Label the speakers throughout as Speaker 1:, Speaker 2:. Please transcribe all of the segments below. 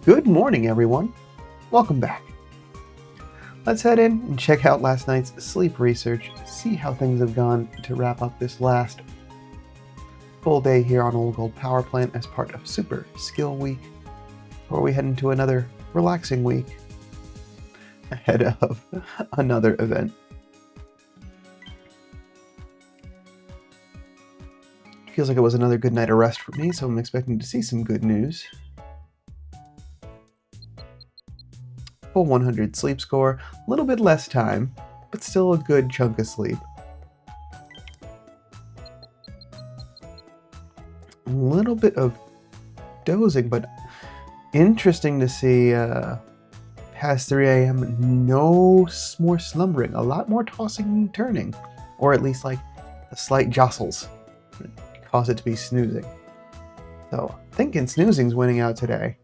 Speaker 1: Good morning, everyone. Welcome back. Let's head in and check out last night's sleep research, see how things have gone to wrap up this last full day here on Old Gold Power Plant as part of Super Skill Week, before we head into another relaxing week ahead of another event. Feels like it was another good night of rest for me, so I'm expecting to see some good news. Full 100 sleep score, a little bit less time, but still a good chunk of sleep. A little bit of dozing, but interesting to see past 3 a.m. no more slumbering, a lot more tossing and turning, or at least like the slight jostles that cause it to be snoozing. So thinking snoozing's winning out today.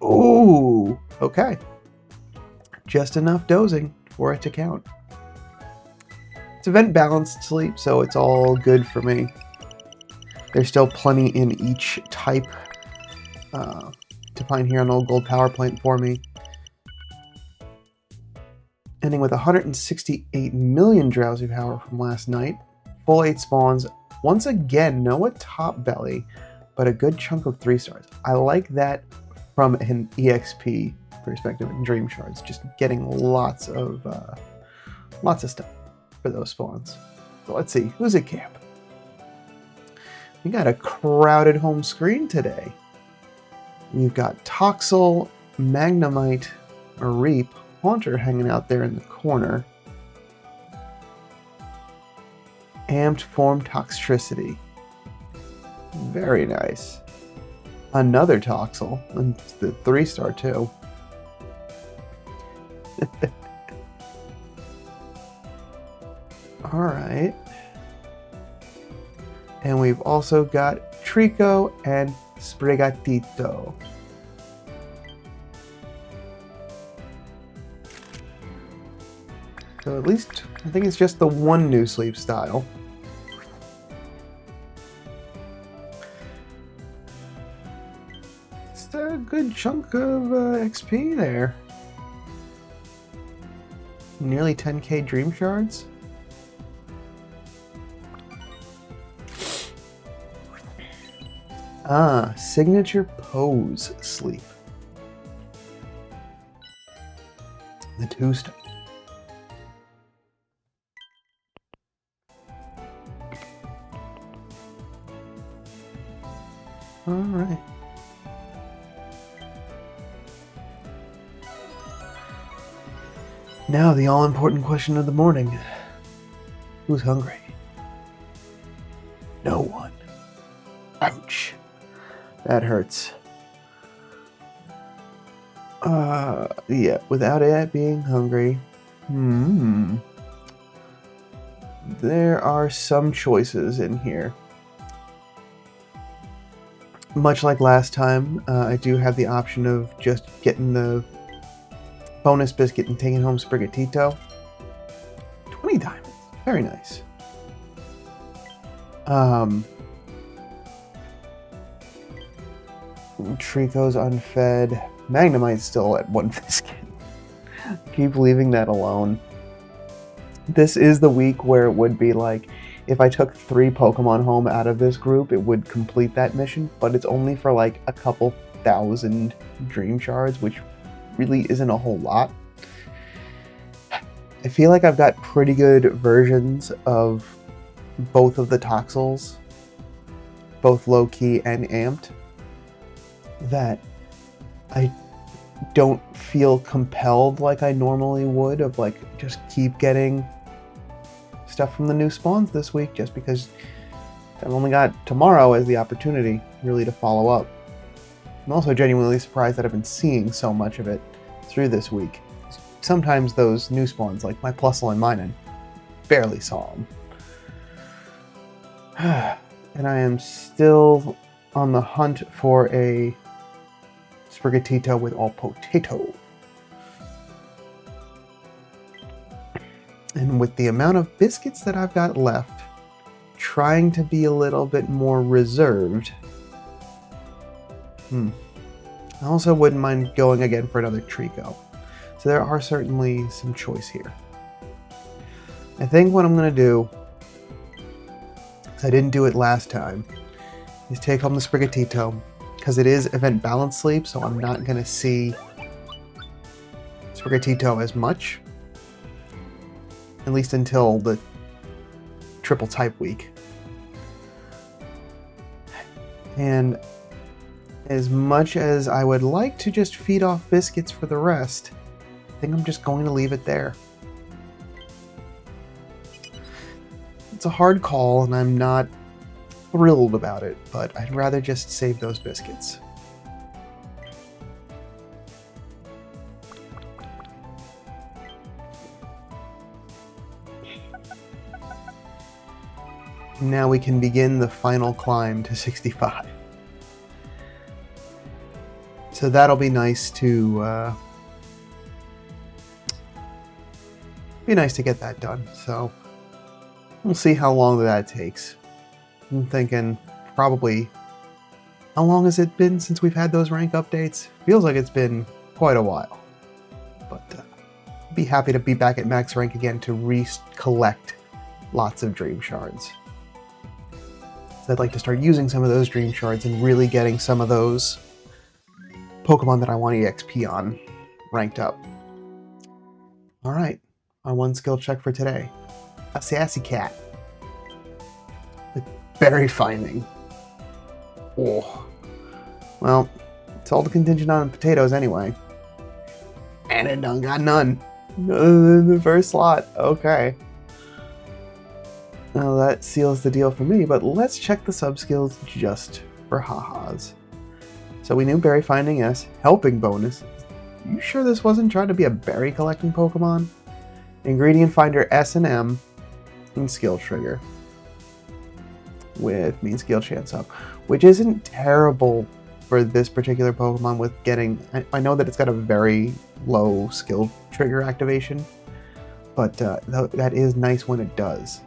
Speaker 1: Ooh, okay. Just enough dozing for it to count. It's event balanced sleep, so it's all good for me. There's still plenty in each type to find here on Old Gold Power Plant for me. Ending with 168 million drowsy power from last night. Full 8 spawns. Once again, no top belly, but a good chunk of 3 stars. I like that from an EXP perspective in Dream Shards, just getting lots of stuff for those spawns. So let's see, who's at camp? We got a crowded home screen today. We've got Toxel, Magnemite, a Reap, Haunter hanging out there in the corner. Amped Form Toxtricity. Very nice. Another Toxel, and the 3-star too. Alright. And we've also got Trico and Sprigatito. So at least, I think it's just the one new sleep style. It's a good chunk of XP there. Nearly 10k Dream Shards. Signature Pose Sleep. The 2-star. Alright. Now the all-important question of the morning. Who's hungry? No one. Ouch. That hurts. Yeah, without it being hungry. There are some choices in here. Much like last time, I do have the option of just getting the bonus biscuit and taking home Sprigatito. 20 diamonds. Very nice. Trico's unfed. Magnemite's still at 1 biscuit. Keep leaving that alone. This is the week where it would be like, if I took 3 Pokemon home out of this group, it would complete that mission, but it's only for like a couple thousand Dream Shards, which really isn't a whole lot. I feel like I've got pretty good versions of both of the Toxels, both low-key and amped, that I don't feel compelled like I normally would of like just keep getting stuff from the new spawns this week, just because I've only got tomorrow as the opportunity really to follow up. I'm also genuinely surprised that I've been seeing so much of it through this week. Sometimes those new spawns, like my Plus line mine, I barely saw them. And I am still on the hunt for a Sprigatito with all potato. And with the amount of biscuits that I've got left, trying to be a little bit more reserved. I also wouldn't mind going again for another Trico. So there are certainly some choice here. I think what I'm going to do, because I didn't do it last time, is take home the Sprigatito, because it is event balance sleep, so I'm not going to see Sprigatito as much, at least until the triple type week. And as much as I would like to just feed off biscuits for the rest, I think I'm just going to leave it there. It's a hard call, and I'm not thrilled about it, but I'd rather just save those biscuits. Now we can begin the final climb to 65. So that'll be nice to get that done. So we'll see how long that takes. I'm thinking probably, how long has it been since we've had those rank updates? Feels like it's been quite a while. But be happy to be back at max rank again to collect lots of dream shards. So I'd like to start using some of those dream shards and really getting some of those Pokemon that I want EXP on ranked up. Alright, our one skill check for today. A sassy cat. With berry finding. Oh. Well, it's all contingent on potatoes anyway. And it done got none. Other than the first slot. Okay. Well, that seals the deal for me, but let's check the sub-skills just for ha-has. So we knew berry finding S, helping bonus. You sure this wasn't trying to be a berry collecting Pokemon? Ingredient finder S and M, and skill trigger. With mean skill chance up, which isn't terrible for this particular Pokemon with getting... I know that it's got a very low skill trigger activation, but that is nice when it does.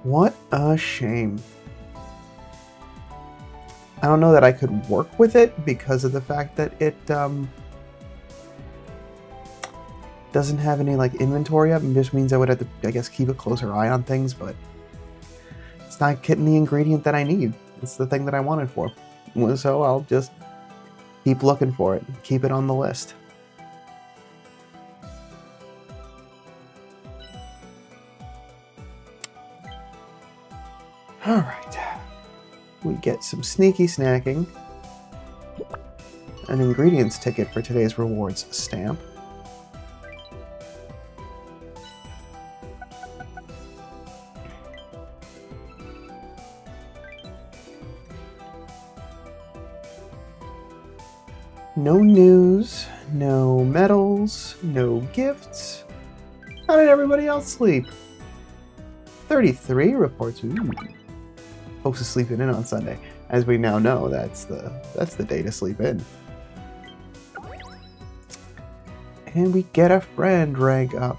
Speaker 1: What a shame. I don't know that I could work with it because of the fact that it doesn't have any like inventory up. It just means I would have to, I guess, keep a closer eye on things, but it's not getting the ingredient that I need. It's the thing that I wanted for. So I'll just keep looking for it, keep it on the list. Alright. We get some sneaky snacking, an ingredients ticket for today's rewards stamp, no news, no medals, no gifts. How did everybody else sleep? 33 reports. Ooh. Folks are sleeping in on Sunday. As we now know, that's the day to sleep in. And we get a friend rank up.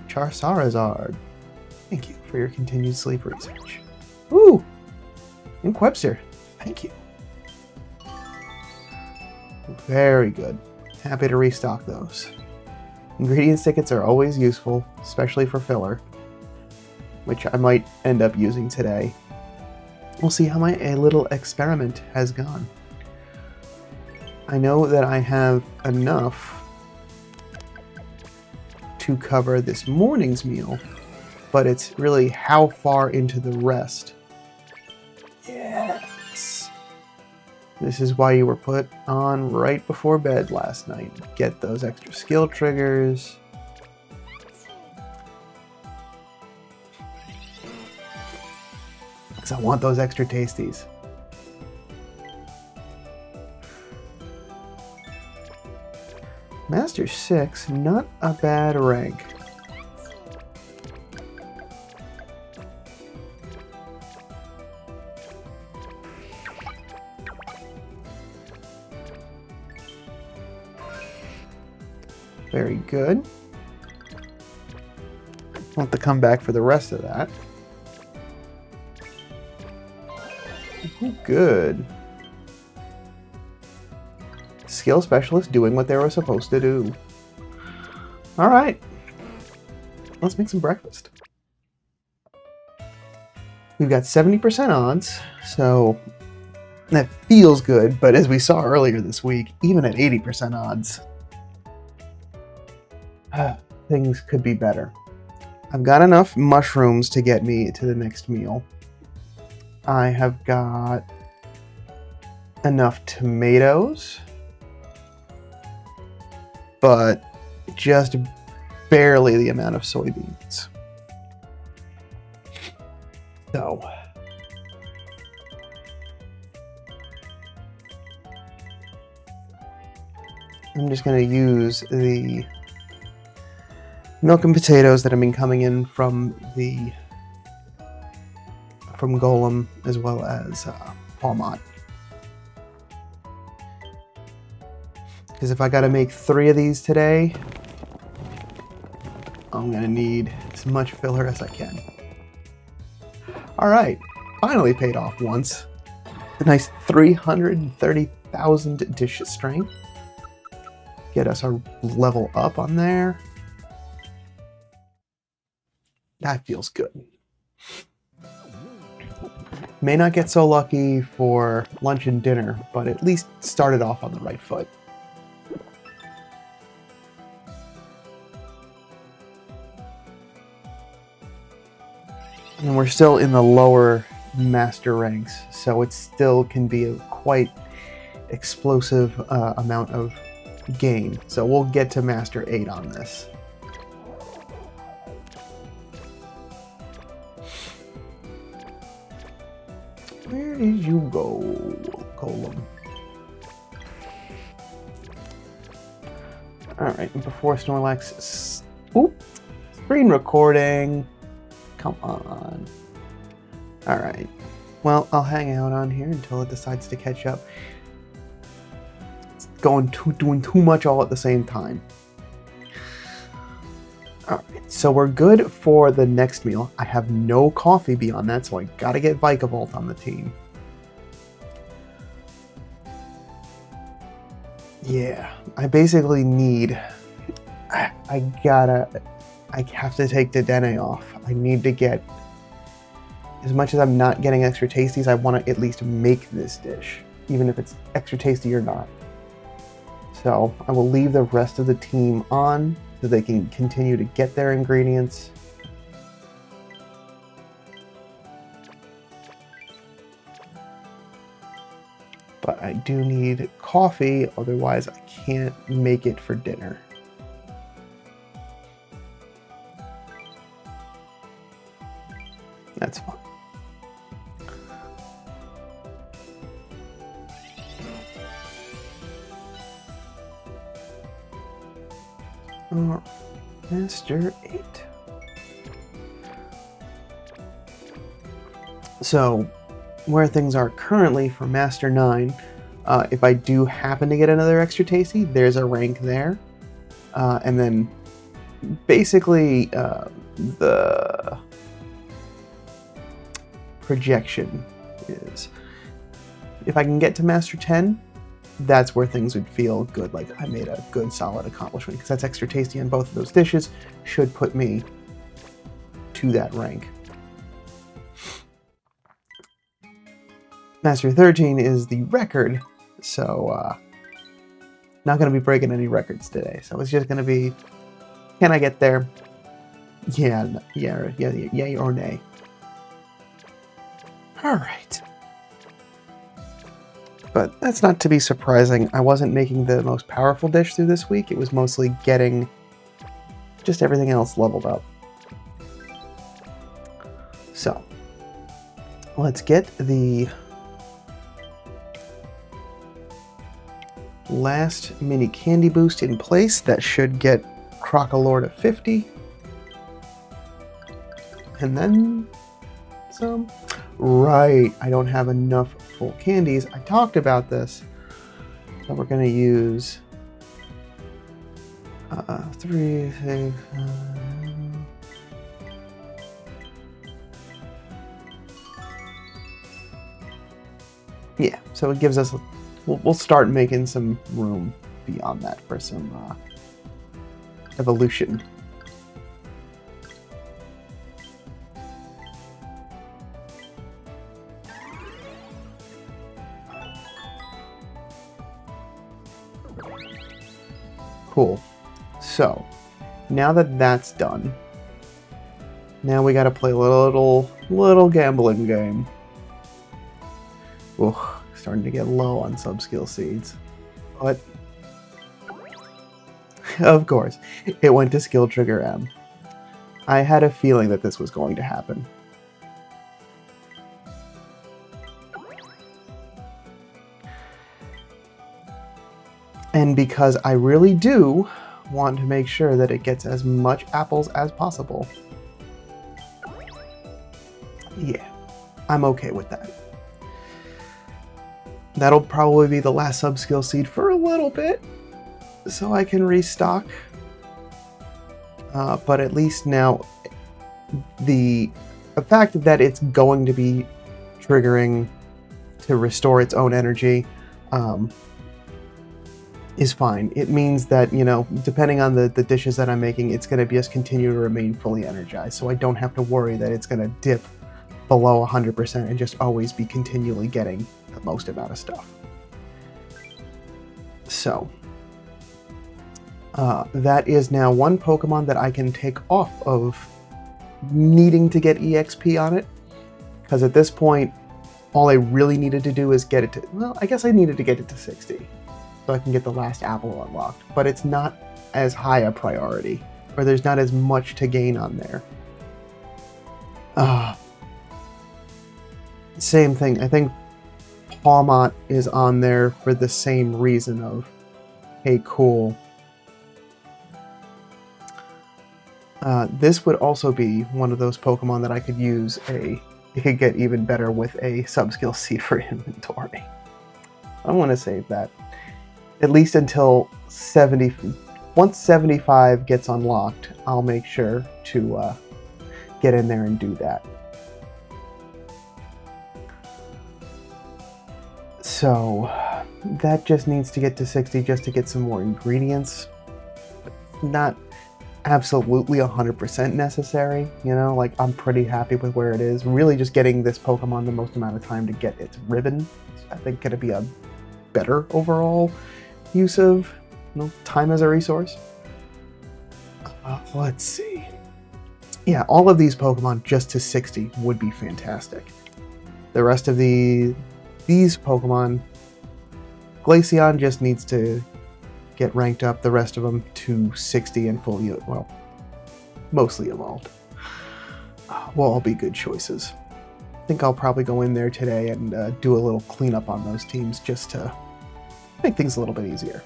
Speaker 1: Charizard. Thank you for your continued sleep research. Ooh! And Quebster. Thank you. Very good. Happy to restock those. Ingredients tickets are always useful, especially for filler, which I might end up using today. We'll see how my little experiment has gone. I know that I have enough to cover this morning's meal, but it's really how far into the rest. Yes! This is why you were put on right before bed last night. Get those extra skill triggers. Because I want those extra tasties. Master 6, not a bad rank. Very good. I'll have to come back for the rest of that. Good. skill specialists doing what they were supposed to do. All right, let's make some breakfast. We've got 70% odds, so that feels good, but as we saw earlier this week, even at 80% odds, things could be better. I've got enough mushrooms to get me to the next meal. I have got enough tomatoes, but just barely the amount of soybeans. So, I'm just going to use the milk and potatoes that have been coming in from Golem as well as Palmont. Because if I got to make 3 of these today, I'm going to need as much filler as I can. Alright, finally paid off once. A nice 330,000 dish strength. Get us a level up on there. That feels good. May not get so lucky for lunch and dinner, but at least started off on the right foot. And we're still in the lower master ranks, so it still can be a quite explosive amount of gain. So we'll get to master 8 on this. Where did you go, Golem? Alright, and before Snorlax... Oop! Screen recording! Come on. Alright. Well, I'll hang out on here until it decides to catch up. It's doing too much all at the same time. Alright, so we're good for the next meal. I have no coffee beyond that, so I gotta get Vikavolt on the team. Yeah, I basically need... I have to take the Dene off. I need to get... As much as I'm not getting extra tasties, I want to at least make this dish, even if it's extra tasty or not. So I will leave the rest of the team on so they can continue to get their ingredients. But I do need coffee, otherwise I can't make it for dinner. That's fine. Master 8. So, where things are currently for Master 9, if I do happen to get another extra tasty, there's a rank there. And then, basically, the projection is, if I can get to Master 10, that's where things would feel good, like I made a good solid accomplishment, because that's extra tasty on both of those dishes, should put me to that rank. Master 13 is the record, so not going to be breaking any records today, so it's just going to be, can I get there? Yeah, yay or nay. Alright. But that's not to be surprising. I wasn't making the most powerful dish through this week. It was mostly getting just everything else leveled up. So, let's get the last mini candy boost in place. That should get Crocalor to 50. And then some. Right, I don't have enough full candies. I talked about this. So we're going to use 3, 6, yeah, so it gives us we'll start making some room beyond that for some evolution. Cool. So, now that that's done, now we gotta play a little gambling game. Ugh, starting to get low on sub-skill seeds. But, of course, it went to skill trigger M. I had a feeling that this was going to happen. And because I really do want to make sure that it gets as much apples as possible, yeah, I'm okay with that. That'll probably be the last sub-skill seed for a little bit, so I can restock. But at least now, the fact that it's going to be triggering to restore its own energy is fine. It means that, you know, depending on the dishes that I'm making, it's going to just continue to remain fully energized, so I don't have to worry that it's going to dip below 100% and just always be continually getting the most amount of stuff. So, that is now one Pokemon that I can take off of needing to get EXP on it, because at this point, all I really needed to do is get it to, well, I guess I needed to get it to 60, so I can get the last apple unlocked, but it's not as high a priority, or there's not as much to gain on there. Same thing, I think Pawmot is on there for the same reason of, hey, cool. This would also be one of those Pokemon that I could use it could get even better with a sub-skill seed for inventory. I want to save that. At least until 70. Once 75 gets unlocked, I'll make sure to get in there and do that. So that just needs to get to 60 just to get some more ingredients. Not absolutely 100% necessary, you know, like I'm pretty happy with where it is. Really just getting this Pokemon the most amount of time to get its ribbon, I think gonna be a better overall use of, you know, time as a resource. Let's see. Yeah, all of these Pokemon just to 60 would be fantastic. The rest of these Pokemon, Glaceon just needs to get ranked up, the rest of them to 60 and fully, well, mostly evolved. Will all be good choices. I think I'll probably go in there today and do a little cleanup on those teams just to make things a little bit easier.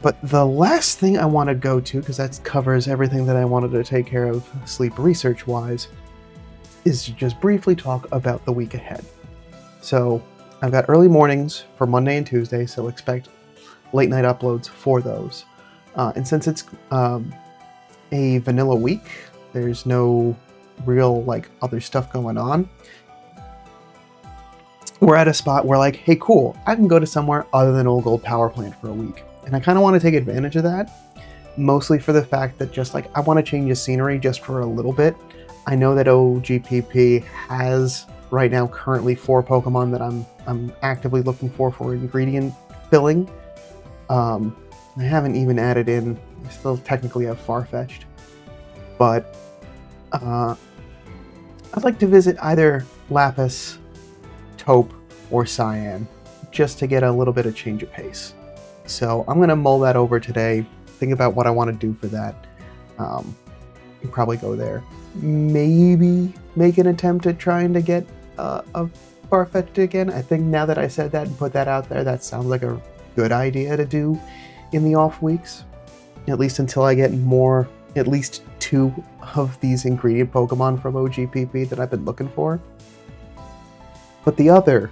Speaker 1: But the last thing I want to go to, because that covers everything that I wanted to take care of sleep research-wise, is to just briefly talk about the week ahead. So I've got early mornings for Monday and Tuesday, so expect late night uploads for those. And since it's a vanilla week, there's no real like other stuff going on. We're at a spot where like, hey, cool, I can go to somewhere other than Old Gold Power Plant for a week. And I kind of want to take advantage of that, mostly for the fact that just like, I want to change the scenery just for a little bit. I know that OGPP has right now currently 4 Pokemon that I'm actively looking for ingredient filling. I haven't even added in, I still technically have Farfetch'd, but I'd like to visit either Lapis, Taupe, or Cyan, just to get a little bit of change of pace. So I'm going to mull that over today, think about what I want to do for that, and probably go there. Maybe make an attempt at trying to get a Farfetch'd again. I think now that I said that and put that out there, that sounds like a good idea to do in the off weeks, at least until I get more, at least 2 of these ingredient Pokemon from OGPP that I've been looking for. But the other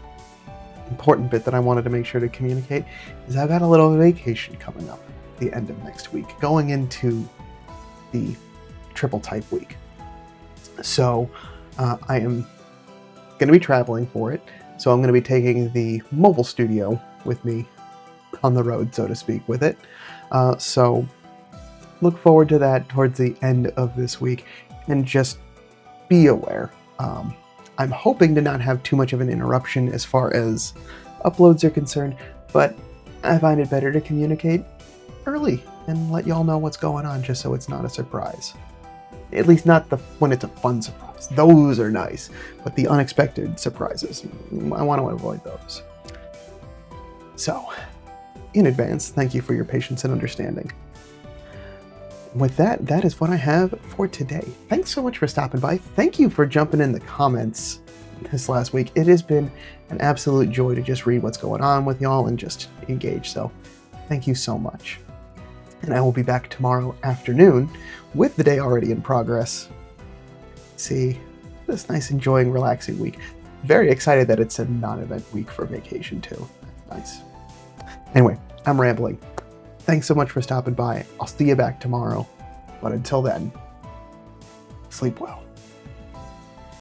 Speaker 1: important bit that I wanted to make sure to communicate is I've got a little vacation coming up at the end of next week, going into the triple type week. So I am going to be traveling for it. So I'm going to be taking the mobile studio with me on the road, so to speak, with it. So look forward to that towards the end of this week, and just be aware. I'm hoping to not have too much of an interruption as far as uploads are concerned, but I find it better to communicate early and let y'all know what's going on, just so it's not a surprise. At least not when it's a fun surprise. Those are nice, but the unexpected surprises, I want to avoid those. So, in advance, thank you for your patience and understanding. With that, that is what I have for today. Thanks so much for stopping by. Thank you for jumping in the comments this last week. It has been an absolute joy to just read what's going on with y'all and just engage. So thank you so much. And I will be back tomorrow afternoon with the day already in progress. See, this nice, enjoying, relaxing week. Very excited that it's a non-event week for vacation too. That's nice. Anyway, I'm rambling. Thanks so much for stopping by. I'll see you back tomorrow. But until then, sleep well.